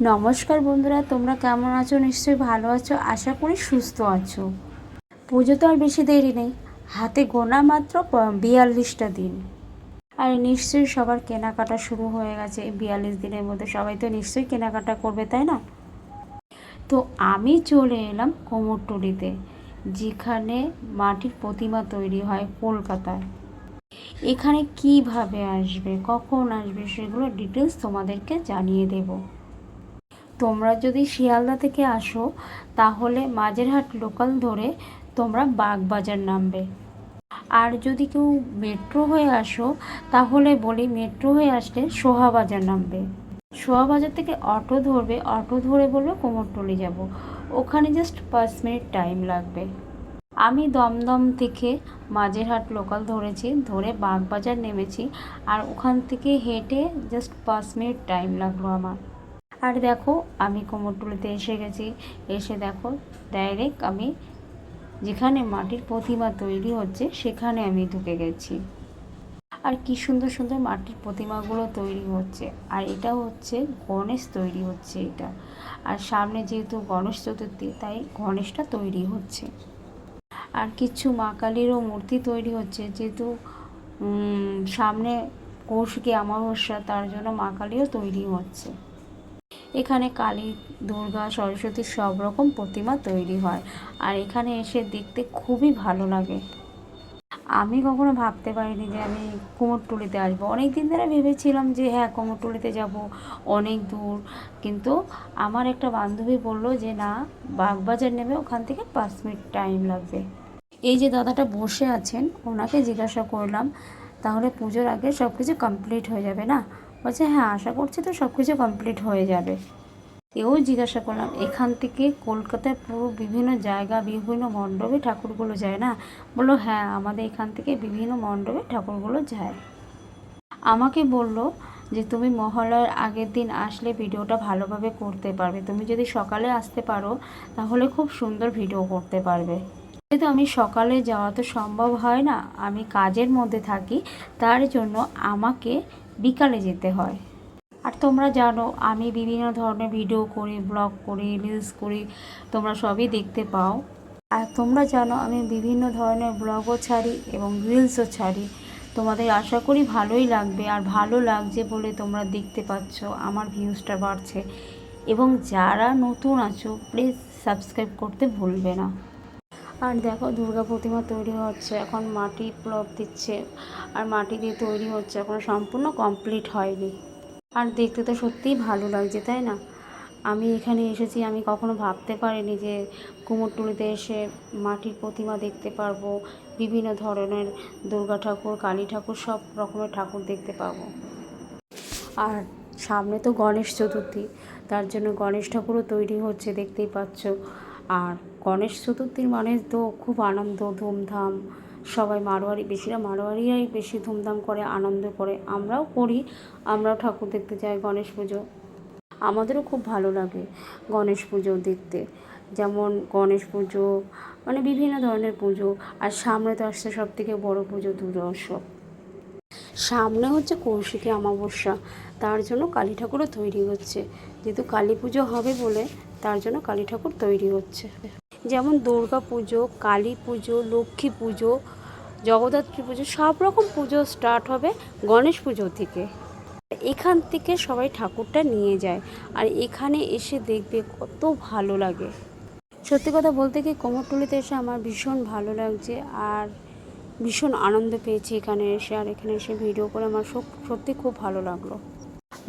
নমস্কার বন্ধুরা, তোমরা কেমন আছো? নিশ্চয়ই ভালো আছো, আশা করি সুস্থ আছো। পুজো তো আর বেশি দেরি নেই, হাতে গোনা মাত্র 42টা দিন। আর নিশ্চয়ই সবার কেনাকাটা শুরু হয়ে গেছে। এই 42 দিনের মধ্যে সবাই তো নিশ্চয়ই কেনাকাটা করবে, তাই না? তো আমি চলে এলাম কুমোরটুলিতে, যেখানে মাটির প্রতিমা তৈরি হয় কলকাতায়। এখানে কিভাবে আসবে, কখন আসবে, সেগুলো ডিটেলস তোমাদেরকে জানিয়ে দেবো। তোমরা যদি শিয়ালদা থেকে আসো তাহলে মাঝেরহাট লোকাল ধরে তোমরা বাগবাজার নামবে। আর যদি কেউ মেট্রো হয়ে আসো তাহলে বলি, মেট্রো হয়ে আসলে সোহাবাজার নামবে। সোহাবাজার থেকে অটো ধরবে, অটো ধরে বলবে কুমোরটুলি যাব। ওখানে জাস্ট 5 মিনিট টাইম লাগবে। আমি দমদম থেকে মাঝেরহাট লোকাল ধরেছি, ধরে বাগবাজার নেমেছি। আর ওখান থেকে হেঁটে জাস্ট 5 মিনিট টাইম লাগলো আমার। আর দেখো, আমি কুমোরটুলিতে এসে গেছি। এসে দেখো, ডাইরেক্ট আমি যেখানে মাটির প্রতিমা তৈরি হচ্ছে সেখানে আমি ঢুকে গেছি। আর কি সুন্দর সুন্দর মাটির প্রতিমাগুলো তৈরি হচ্ছে। আর এটা হচ্ছে গণেশ তৈরি হচ্ছে এটা। আর সামনে যেহেতু গণেশ চতুর্থী, তাই গণেশটা তৈরি হচ্ছে। আর কিছু মা কালীরও মূর্তি তৈরি হচ্ছে, যেহেতু সামনে কৌশিকী অমাবস্যা, তার জন্য মা কালীও তৈরি হচ্ছে। এখানে কালী, দুর্গা, সরস্বতী সব রকম প্রতিমা তৈরি হয়। আর এখানে এসে দেখতে খুবই ভালো লাগে। আমি কখনো ভাবতে পারিনি যে আমি কুমোরটুলিতে আসবো। অনেক দিন ধরে ভেবেছিলাম যে হ্যাঁ, কুমোরটুলিতে যাব, অনেক দূর। কিন্তু আমার একটা বান্ধবী বলল যে না, বাগবাজার নেমে ওখান থেকে 5 মিনিট টাইম লাগবে। এই যে দাদাটা বসে আছেন, ওনাকে জিজ্ঞাসা করলাম তাহলে পুজোর আগে সব কিছু কমপ্লিট হয়ে যাবে না? বলছে হ্যাঁ, আশা করছি তো সব কিছু কমপ্লিট হয়ে যাবে। এও জিজ্ঞাসা করলাম এখান থেকে কলকাতায় পুরো বিভিন্ন জায়গা, বিভিন্ন মণ্ডপে ঠাকুরগুলো যায় না? বললো হ্যাঁ, আমাদের এখান থেকে বিভিন্ন মণ্ডপে ঠাকুরগুলো যায়। আমাকে বলল যে তুমি মহালয়ার আগের দিন আসলে ভিডিওটা ভালোভাবে করতে পারবে। তুমি যদি সকালে আসতে পারো তাহলে খুব সুন্দর ভিডিও করতে পারবে। যেহেতু আমি সকালে যাওয়া তো সম্ভব হয় না, আমি কাজের মধ্যে থাকি, তার জন্য আমাকে বিকালে যেতে হয়। আর তোমরা জানো আমি বিভিন্ন ধরনের ভিডিও করি, ব্লগ করি, রিলস করি, তোমরা সবই দেখতে পাও। আর তোমরা জানো আমি বিভিন্ন ধরনের ব্লগও ছাড়ি এবং রিলসও ছাড়ি। তোমাদের আশা করি ভালোই লাগবে, আর ভালো লাগছে বলে তোমরা দেখতে পাচ্ছ, আমার ভিউজটা বাড়ছে। এবং যারা নতুন আছো প্লিজ সাবস্ক্রাইব করতে ভুলবে না। আর দেখো, দুর্গা প্রতিমা তৈরি হচ্ছে, এখন মাটি প্লব দিচ্ছে। আর মাটি দিয়ে তৈরি হচ্ছে, এখনো সম্পূর্ণ কমপ্লিট হয়নি। আর দেখতে তো সত্যিই ভালো লাগছে, তাই না? আমি এখানে এসেছি, আমি কখনো ভাবতে পারিনি যে কুমোরটুলিতে এসে মাটির প্রতিমা দেখতে পারবো, বিভিন্ন ধরনের দুর্গা ঠাকুর, কালী ঠাকুর, সব রকমের ঠাকুর দেখতে পাবো। আর সামনে তো গণেশ চতুর্থী, তার জন্য গণেশ ঠাকুরও তৈরি হচ্ছে, দেখতেই পাচ্ছ। আর গণেশ চতুর্থীর মানে তো খুব আনন্দ, ধুমধাম। সবাই মারোয়ারি, মারোয়ারিরাই বেশি ধুমধাম করে, আনন্দ করে। আমরাও করি, আমরাও ঠাকুর দেখতে যাই গণেশ পুজো। আমাদেরও খুব ভালো লাগে গণেশ পুজো দেখতে। যেমন গণেশ পুজো, মানে বিভিন্ন ধরনের পুজো। আর সামনে তো আসছে সবথেকে বড় পুজো, দুর্গা উৎসব। সামনে হচ্ছে কৌশিকী অমাবস্যা, তার জন্য কালী ঠাকুরও তৈরি হচ্ছে। যেহেতু কালী পুজো হবে বলে, তার জন্য কালী ঠাকুর তৈরি হচ্ছে। যেমন দুর্গা পুজো, কালী পুজো, লক্ষ্মী পুজো, জগদ্ধাত্রী পুজো, সব রকম পুজো স্টার্ট হবে গণেশ পুজো থেকে। এখান থেকে সবাই ঠাকুরটা নিয়ে যায়। আর এখানে এসে দেখবে কত ভালো লাগে। সত্যি কথা বলতে কি, কুমোরটুলিতে এসে আমার ভীষণ ভালো লাগছে। আর ভীষণ আনন্দ পেয়েছি এখানে এসে। আর এখানে এসে ভিডিও করে আমার সত্যি খুব ভালো লাগলো।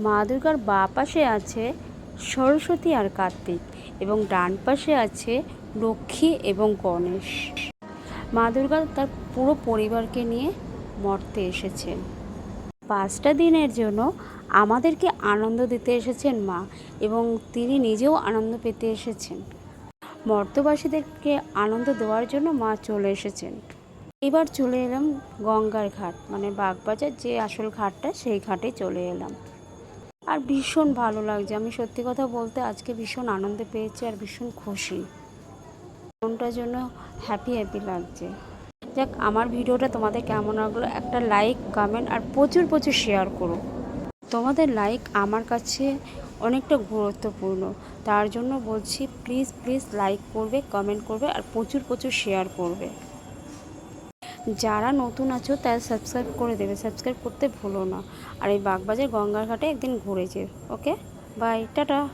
মা দুর্গার বাঁ পাশে আছে সরস্বতী আর কার্তিক, এবং ডান পাশে আছে লক্ষ্মী এবং গণেশ। মা দুর্গা তার পুরো পরিবারকে নিয়ে মর্তে এসেছেন। 5টা দিনের জন্য আমাদেরকে আনন্দ দিতে এসেছেন মা, এবং তিনি নিজেও আনন্দ পেতে এসেছেন। মর্তবাসীদেরকে আনন্দ দেওয়ার জন্য মা চলে এসেছেন। এবার চলে এলাম গঙ্গার ঘাট, মানে বাগবাজার যে আসল ঘাটটা, সেই ঘাটে চলে এলাম। আর ভীষণ ভালো লাগছে। আমি সত্যি কথা বলতে আজকে ভীষণ আনন্দ পেয়েছি আর ভীষণ খুশি, মনটার জন্য হ্যাপি লাগছে। যাক, আমার ভিডিওটা তোমাদের কেমন লাগলো একটা লাইক, কমেন্ট আর প্রচুর শেয়ার করো। তোমাদের লাইক আমার কাছে অনেকটা গুরুত্বপূর্ণ। তার জন্য বলছি প্লিজ প্লিজ লাইক করবে, কমেন্ট করবে আর প্রচুর প্রচুর শেয়ার করবে। যারা নতুন আছো তারা সাবস্ক্রাইব করে দেবে, সাবস্ক্রাইব করতে ভুলো না। আর এই বাগবাজার গঙ্গার ঘাটে একদিন ঘুরে যেও। ওকে, বাই, টাটা।